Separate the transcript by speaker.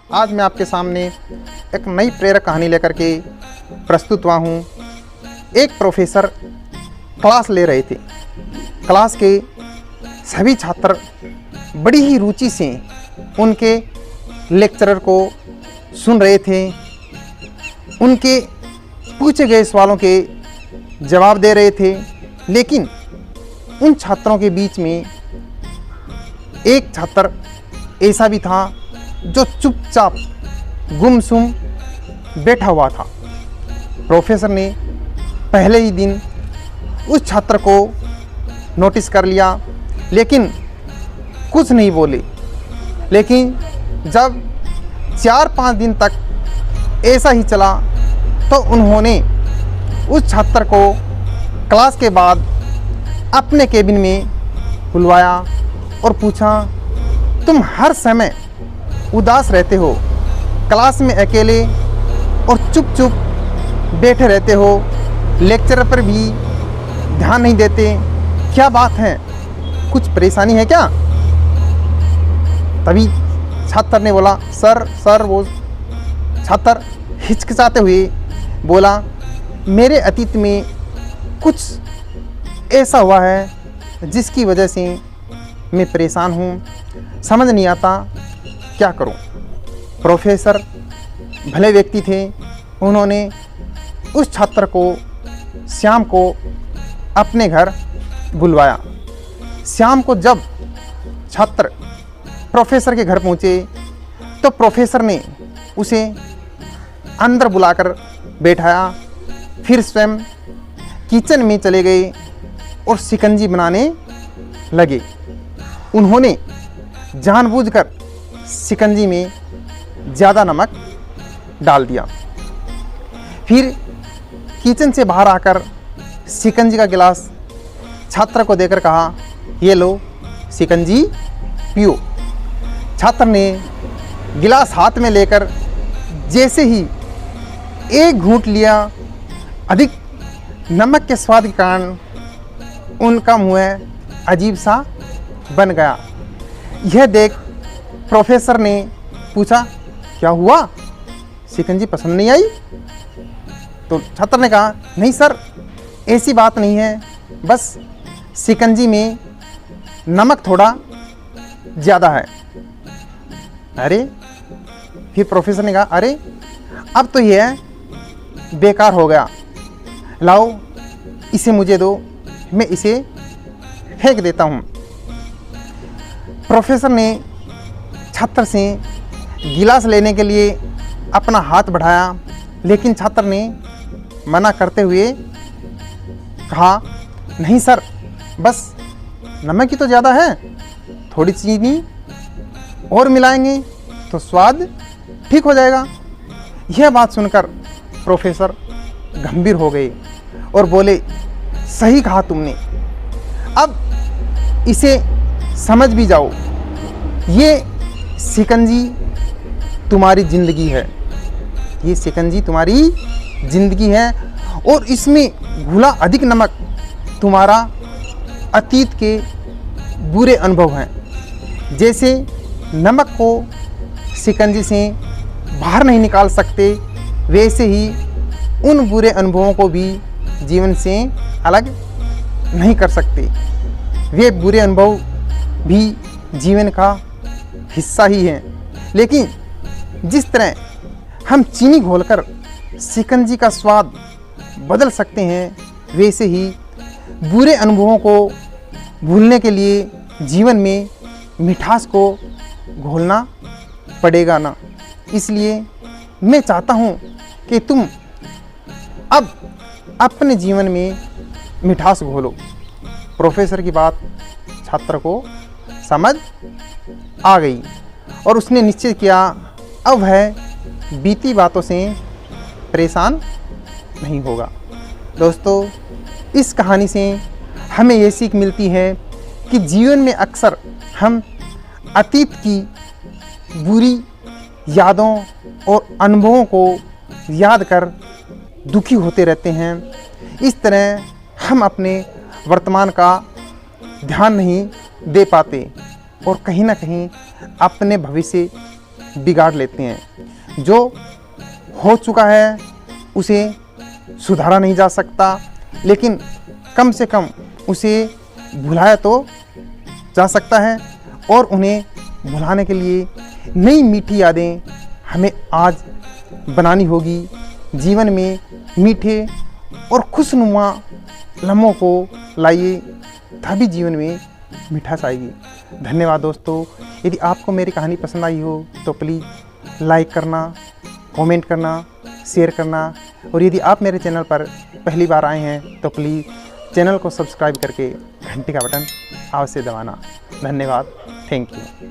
Speaker 1: आज मैं आपके सामने एक नई प्रेरक कहानी लेकर के प्रस्तुत हुआ हूँ। एक प्रोफेसर क्लास ले रहे थे। क्लास के सभी छात्र बड़ी ही रुचि से उनके लेक्चरर को सुन रहे थे। उनके पूछे गए सवालों के जवाब दे रहे थे, लेकिन उन छात्रों के बीच में एक छात्र ऐसा भी था जो चुपचाप गुमसुम बैठा हुआ था। प्रोफेसर ने पहले ही दिन उस छात्र को नोटिस कर लिया, लेकिन कुछ नहीं बोले। लेकिन जब 4-5 दिन तक ऐसा ही चला तो उन्होंने उस छात्र को क्लास के बाद अपने केबिन में बुलवाया और पूछा, तुम हर समय उदास रहते हो, क्लास में अकेले और चुप चुप बैठे रहते हो, लेक्चर पर भी ध्यान नहीं देते, क्या बात है? कुछ परेशानी है क्या? तभी छात्र ने बोला, सर वो छात्र हिचकिचाते हुए बोला, मेरे अतीत में कुछ ऐसा हुआ है जिसकी वजह से मैं परेशान हूँ, समझ नहीं आता क्या करूँ। प्रोफेसर भले व्यक्ति थे। उन्होंने उस छात्र को शाम को अपने घर बुलवाया। शाम को जब छात्र प्रोफेसर के घर पहुँचे तो प्रोफेसर ने उसे अंदर बुलाकर बैठाया। फिर स्वयं किचन में चले गए और शिकंजी बनाने लगे। उन्होंने जानबूझकर शिकंजी में ज़्यादा नमक डाल दिया। फिर किचन से बाहर आकर शिकंजी का गिलास छात्र को देकर कहा, ये लो शिकंजी पियो। छात्र ने गिलास हाथ में लेकर जैसे ही एक घूंट लिया, अधिक नमक के स्वाद के कारण उनका मुँह अजीब सा बन गया। यह देख प्रोफेसर ने पूछा, क्या हुआ? शिकंजी पसंद नहीं आई? तो छात्र ने कहा, नहीं सर, ऐसी बात नहीं है, बस शिकंजी में नमक थोड़ा ज़्यादा है। अरे, फिर प्रोफेसर ने कहा, अरे अब तो यह बेकार हो गया, लाओ इसे मुझे दो, मैं इसे फेंक देता हूँ। प्रोफेसर ने छात्र से गिलास लेने के लिए अपना हाथ बढ़ाया, लेकिन छात्र ने मना करते हुए कहा, नहीं सर, बस नमक ही तो ज़्यादा है, थोड़ी चीनी और मिलाएंगे तो स्वाद ठीक हो जाएगा। यह बात सुनकर प्रोफेसर गंभीर हो गए और बोले, सही कहा तुमने, अब इसे समझ भी जाओ, ये शिकंजी तुम्हारी ज़िंदगी है, ये शिकंजी तुम्हारी ज़िंदगी है और इसमें घुला अधिक नमक तुम्हारा अतीत के बुरे अनुभव हैं। जैसे नमक को शिकंजी से बाहर नहीं निकाल सकते, वैसे ही उन बुरे अनुभवों को भी जीवन से अलग नहीं कर सकते। वे बुरे अनुभव भी जीवन का हिस्सा ही हैं। लेकिन जिस तरह हम चीनी घोलकर शिकंजी का स्वाद बदल सकते हैं, वैसे ही बुरे अनुभवों को भूलने के लिए जीवन में मिठास को घोलना पड़ेगा ना। इसलिए मैं चाहता हूँ कि तुम अब अपने जीवन में मिठास घोलो। प्रोफेसर की बात छात्र को समझ आ गई और उसने निश्चय किया, अब वह बीती बातों से परेशान नहीं होगा। दोस्तों, इस कहानी से हमें ये सीख मिलती है कि जीवन में अक्सर हम अतीत की बुरी यादों और अनुभवों को याद कर दुखी होते रहते हैं। इस तरह हम अपने वर्तमान का ध्यान नहीं दे पाते और कहीं ना कहीं अपने भविष्य बिगाड़ लेते हैं। जो हो चुका है उसे सुधारा नहीं जा सकता, लेकिन कम से कम उसे भुलाया तो जा सकता है। और उन्हें भुलाने के लिए नई मीठी यादें हमें आज बनानी होगी। जीवन में मीठे और खुशनुमा लम्हों को लाइए, तभी जीवन में मिठास आएगी। धन्यवाद दोस्तों। यदि आपको मेरी कहानी पसंद आई हो तो प्लीज़ लाइक करना, कमेंट करना, शेयर करना। और यदि आप मेरे चैनल पर पहली बार आए हैं तो प्लीज़ चैनल को सब्सक्राइब करके घंटी का बटन अवश्य दबाना। धन्यवाद। Thank you.